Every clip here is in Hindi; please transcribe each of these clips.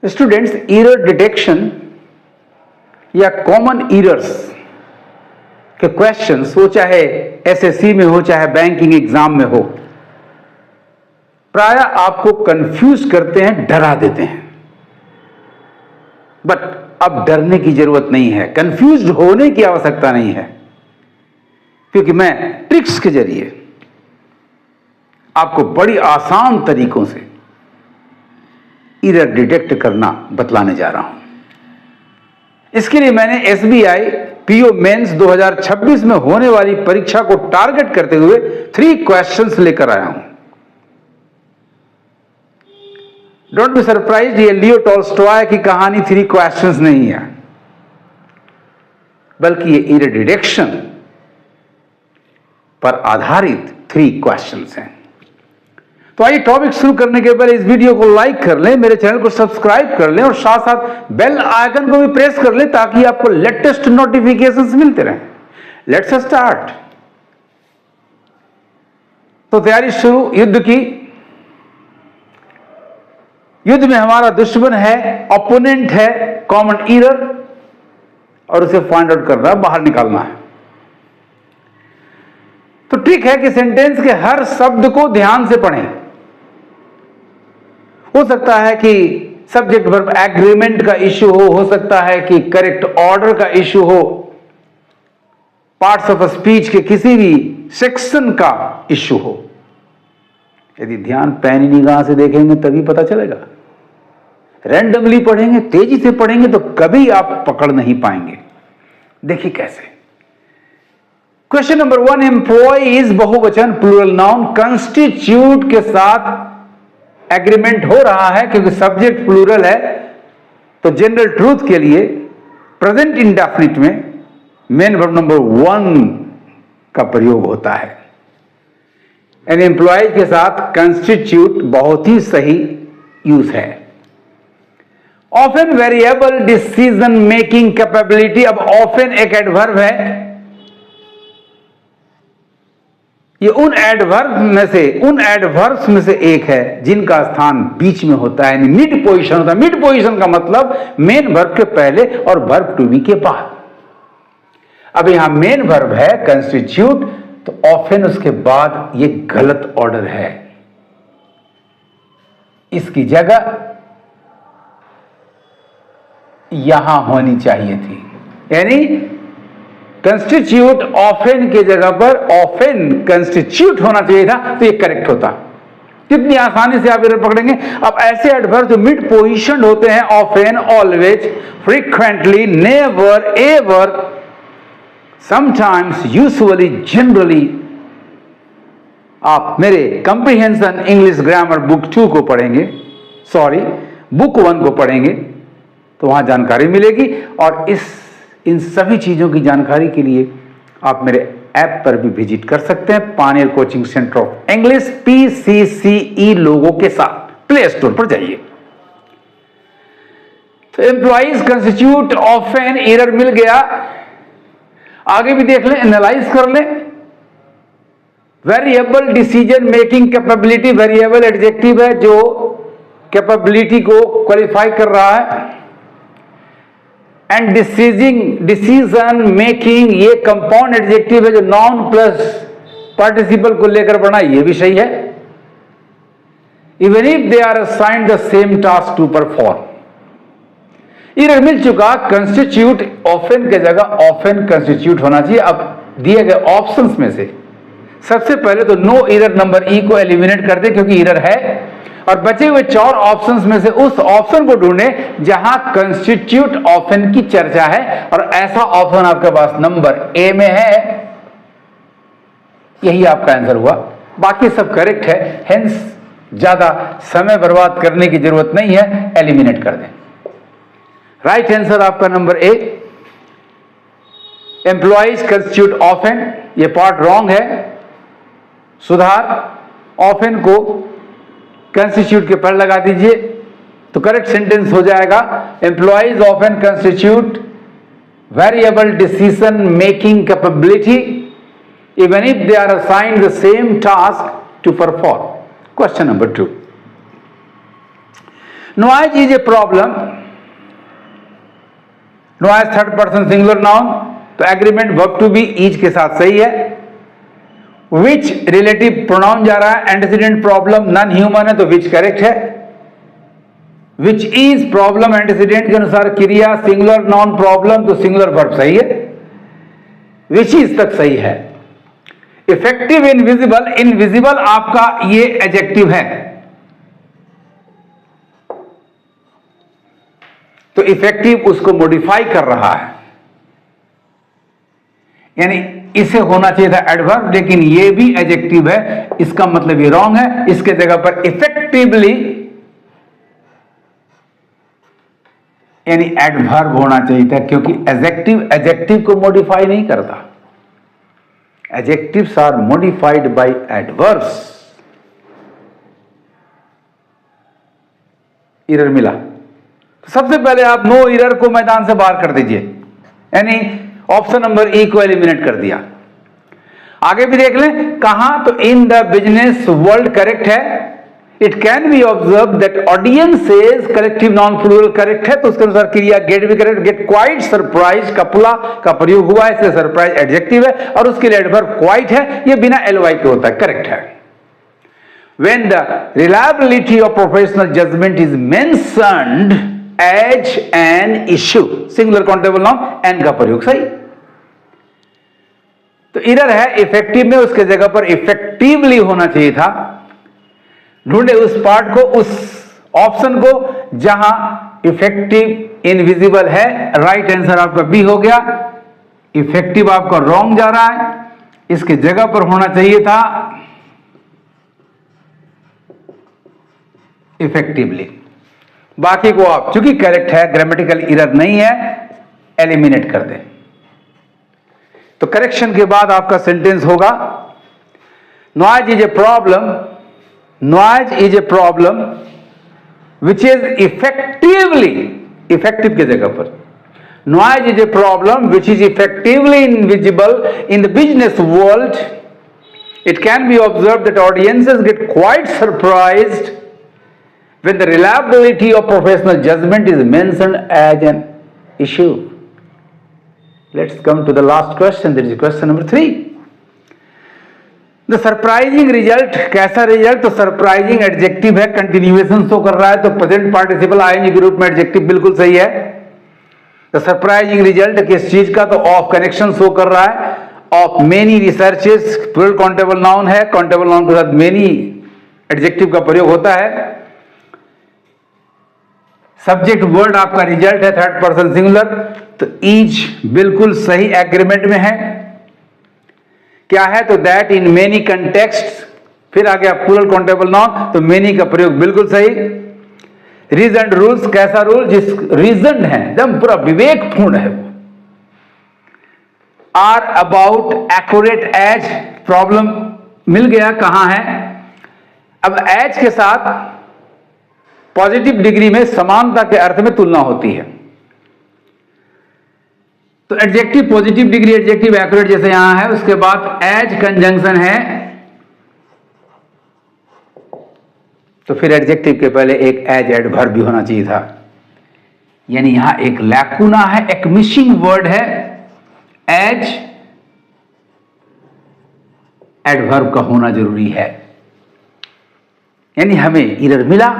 स्टूडेंट्स, एरर डिटेक्शन या कॉमन एरर्स के क्वेश्चंस वो चाहे एसएससी में हो चाहे बैंकिंग एग्जाम में हो, प्राय आपको कंफ्यूज करते हैं, डरा देते हैं। बट अब डरने की जरूरत नहीं है, कंफ्यूज होने की आवश्यकता नहीं है, क्योंकि मैं ट्रिक्स के जरिए आपको बड़ी आसान तरीकों से एरर डिटेक्ट करना बतलाने जा रहा हूं। इसके लिए मैंने एसबीआई पीओ मेंस 2026 में होने वाली परीक्षा को टारगेट करते हुए 3 क्वेश्चंस लेकर आया हूं। डोंट बी सरप्राइज्ड, ये लियो टॉल्स्टॉय की कहानी 3 क्वेश्चंस नहीं है, बल्कि ये एरर डिटेक्शन पर आधारित 3 क्वेश्चंस हैं। तो आइए टॉपिक शुरू करने के पहले इस वीडियो को लाइक कर लें, मेरे चैनल को सब्सक्राइब कर लें और साथ साथ बेल आइकन को भी प्रेस कर लें ताकि आपको लेटेस्ट नोटिफिकेशंस मिलते रहें। Let's start. तो तैयारी शुरू युद्ध की। युद्ध में हमारा दुश्मन है, ओपोनेंट है, कॉमन एरर, और उसे फाइंड आउट करना, बाहर निकालना है। तो ठीक है कि सेंटेंस के हर शब्द को ध्यान से पढ़ें। हो सकता है कि सब्जेक्ट वर्ब एग्रीमेंट का इश्यू हो सकता है कि करेक्ट ऑर्डर का इश्यू हो, पार्ट्स ऑफ स्पीच के किसी भी सेक्शन का इश्यू हो। यदि ध्यान पैनी निगाह से देखेंगे तभी पता चलेगा। रैंडमली पढ़ेंगे, तेजी से पढ़ेंगे तो कभी आप पकड़ नहीं पाएंगे। देखिए कैसे। क्वेश्चन नंबर 1, एम्प्लॉइज बहुवचन प्लूरल नाउन कंस्टिट्यूट के साथ एग्रीमेंट हो रहा है, क्योंकि सब्जेक्ट प्लूरल है। तो जनरल ट्रूथ के लिए प्रेजेंट इंडेफिनिट में मेन वर्ब नंबर 1 का प्रयोग होता है। एन एम्प्लॉय के साथ कंस्टिट्यूट बहुत ही सही यूज है। Often variable decision making capability. अब ऑफन एक एडवर्ब है, ये उन एडवर्ब्स में से एक है जिनका स्थान बीच में होता है, यानी मिड पोजीशन होता है। मिड पोजीशन का मतलब मेन वर्ब के पहले और वर्ब टू बी के बाद। अब यहां मेन वर्ब है कंस्टिट्यूट, तो ऑफन उसके बाद ये गलत ऑर्डर है। इसकी जगह यहां होनी चाहिए थी, यानी कंस्टिट्यूट ऑफन के जगह पर ऑफन कंस्टिट्यूट होना चाहिए था, तो ये करेक्ट होता। कितनी आसानी से आप एरर पकड़ेंगे। अब ऐसे एडवर्ब जो मिड पोजीशन होते हैं, often, always, frequently, never, ever, sometimes, usually, generally, आप मेरे कंप्रीहेंशन इंग्लिश ग्रामर बुक 2 को पढ़ेंगे, बुक 1 को पढ़ेंगे, तो वहां जानकारी मिलेगी। और इन सभी चीजों की जानकारी के लिए आप मेरे ऐप पर भी विजिट कर सकते हैं, pioneer coaching centre of English, PCCE लोगों के साथ। प्ले स्टोर पर जाइए। तो एम्प्लॉइज कंस्टिट्यूट ऑफन एरर मिल गया। आगे भी देख लें, एनालाइज कर लें। Variable decision making capability, variable adjective है जो कैपेबिलिटी को क्वालिफाई कर रहा है। एंड डिसीजन मेकिंग, ये कंपाउंड एडजेक्टिव है जो नाउन प्लस पार्टिसिपल को लेकर बना, ये भी सही है। Even if they are assigned the same task to perform, error मिल चुका। कंस्टिट्यूट ऑफन के जगह ऑफन कंस्टिट्यूट होना चाहिए। अब दिए गए ऑप्शंस में से सबसे पहले तो नो एरर नंबर ई को एलिमिनेट कर दे, क्योंकि एरर है। और बचे हुए 4 ऑप्शंस में से उस ऑप्शन को ढूंढें जहां कंस्टिट्यूट ऑफन की चर्चा है, और ऐसा ऑप्शन आपके पास नंबर ए में है। यही आपका आंसर हुआ। बाकी सब करेक्ट है, हेंस ज्यादा समय बर्बाद करने की जरूरत नहीं है, एलिमिनेट कर दें। राइट आंसर आपका number A, employees constitute often. ये पार्ट रॉन्ग है, सुधार। ऑफन को कंस्टिट्यूट के पर लगा दीजिए तो करेक्ट सेंटेंस हो जाएगा। Employees often constitute variable decision making capability even if they are assigned the same task to perform. Question number 2, noise is a problem, noise third person singular noun, तो agreement verb to be is के साथ सही है। विच रिलेटिव प्रोनाउन जा रहा है, एंटीसीडेंट प्रॉब्लम नॉन ह्यूमन है तो विच करेक्ट है। विच इज प्रॉब्लम एंटीसीडेंट के अनुसार क्रिया सिंगुलर नाउन प्रॉब्लम तो सिंगुलर वर्ब सही है, विच इज तक सही है। इफेक्टिव इनविजिबल, इनविजिबल आपका ये एडजेक्टिव है, तो इफेक्टिव उसको मॉडिफाई कर रहा है, यानी इसे होना चाहिए था एडवर्ब, लेकिन ये भी एडजेक्टिव है, इसका मतलब ये रॉन्ग है। इसके जगह पर इफेक्टिवली यानी एडवर्ब होना चाहिए था, क्योंकि एडजेक्टिव एडजेक्टिव को मॉडिफाई नहीं करता। Adjectives are modified by adverbs. Error मिला, सबसे पहले आप नो एरर को मैदान से बाहर कर दीजिए, यानी ऑप्शन नंबर ए को एलिमिनेट कर दिया। आगे भी देख लें, कहां तो in the business world correct है। It can be observe that audiences collective noun plural correct है, तो उसके अनुसार क्रिया गेट भी करेक्ट। गेट क्वाइट सरप्राइज कपला का प्रयोग हुआ है, इसलिए सरप्राइज एडजेक्टिव है और उसके लिए एडवर्ब क्वाइट है, ये बिना एलवाई के होता है, करेक्ट है। When the reliability of professional judgment is mentioned as an issue, singular countable noun an का प्रयोग सही। तो एरर है इफेक्टिव में, उसके जगह पर इफेक्टिवली होना चाहिए था। ढूंढे उस पार्ट को, उस ऑप्शन को जहां इफेक्टिव इनविजिबल है। राइट आंसर आपका बी हो गया। इफेक्टिव आपका रॉन्ग जा रहा है, इसकी जगह पर होना चाहिए था इफेक्टिवली। बाकी को आप चूंकि करेक्ट है, ग्रामेटिकल एरर नहीं है, एलिमिनेट कर दें। तो करेक्शन के बाद आपका सेंटेंस होगा noise is a problem, noise is a problem which is effectively, effective की जगह पर noise is a problem which is effectively invisible in the business world. It can be observe that audiences get quite surprised when the reliability of professional judgment is mentioned as an issue. Let's come to the last question, that is question number 3. The surprising result, कैसा रिजल्ट? तो सरप्राइजिंग एडजेक्टिव है, कंटिन्यूएशन शो कर रहा है, तो प्रेजेंट पार्टिसिपल आईएनजी के रूप में एडजेक्टिव बिल्कुल सही है। द सरप्राइजिंग रिजल्ट किस चीज का? तो ऑफ कनेक्शन शो कर रहा है, of many researches, plural countable noun है, काउंटेबल नाउन के साथ मेनी एडजेक्टिव का प्रयोग होता है। सब्जेक्ट वर्ड आपका रिजल्ट है थर्ड पर्सन सिंगुलर, तो ईज बिल्कुल सही एग्रीमेंट में है। क्या है? तो दैट इन मेनी कंटेक्स्ट, फिर आ गया प्लूरल काउंटेबल नाउन, तो मेनी का प्रयोग बिल्कुल सही। रीजन रूल्स, कैसा रूल? जिस रीजन है, एकदम पूरा विवेकपूर्ण है वो। Are about accurate age, problem मिल गया कहां है। अब एज के साथ पॉजिटिव डिग्री में समानता के अर्थ में तुलना होती है, तो adjective positive degree, adjective accurate जैसे यहां है, उसके बाद एज कंजंक्शन है, तो फिर एडजेक्टिव के पहले एक एज एडवर्ब भी होना चाहिए था। यानी यहां एक लैकुना है, एक मिसिंग वर्ड है, एज एडवर्ब का होना जरूरी है। यानी हमें एरर मिला।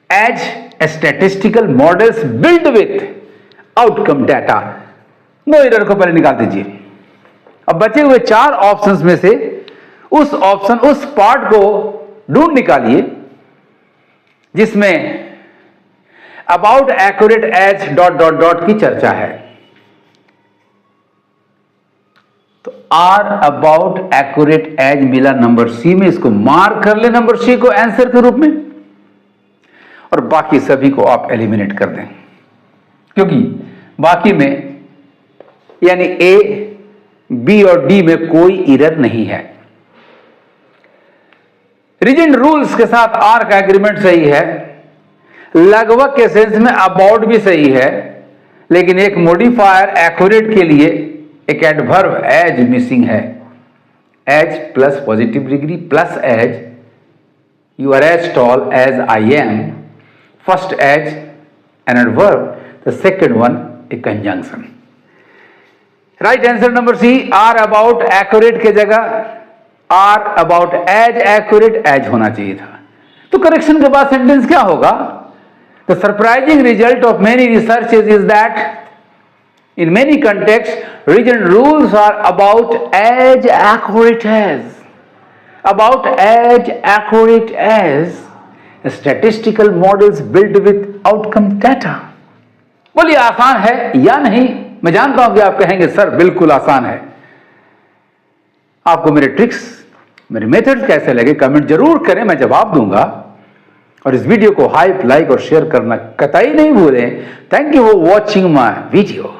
As a statistical models built with outcome data, no error को पहले निकाल दीजिए। अब बचे हुए 4 ऑप्शंस में से उस ऑप्शन, उस पार्ट को ढूंढ निकालिए जिसमें about accurate as dot dot dot की चर्चा है। तो आर अबाउट एक्यूरेट एज मिला नंबर सी में, इसको मार्क कर ले नंबर सी को आंसर के रूप में, और बाकी सभी को आप एलिमिनेट कर दें, क्योंकि बाकी में यानी ए, बी और डी में कोई एरर नहीं है। रिजिड रूल्स के साथ आर का एग्रीमेंट सही है, लगभग के सेंस में अबाउट भी सही है, लेकिन एक मॉडिफायर एक्यूरेट के लिए एक एडवर्ब एज मिसिंग है। As plus positive degree plus as, you are as tall as I am, First as an adverb, the second one a conjunction. Right answer number C, are about accurate के जगह are about as accurate as होना चाहिए था. तो करेक्शन के बाद सेंटेंस क्या होगा? The surprising result of many researches is that in many contexts, written rules are about as accurate as statistical models built with outcome data. बोलिए आसान है या नहीं? मैं जानता हूं कि आप कहेंगे सर बिल्कुल आसान है. आपको मेरे ट्रिक्स, मेरे मेथड्स कैसे लगे कमेंट जरूर करें, मैं जवाब दूंगा. और इस वीडियो को हाइप, लाइक और शेयर करना कतई नहीं भूलें. Thank you for watching my video.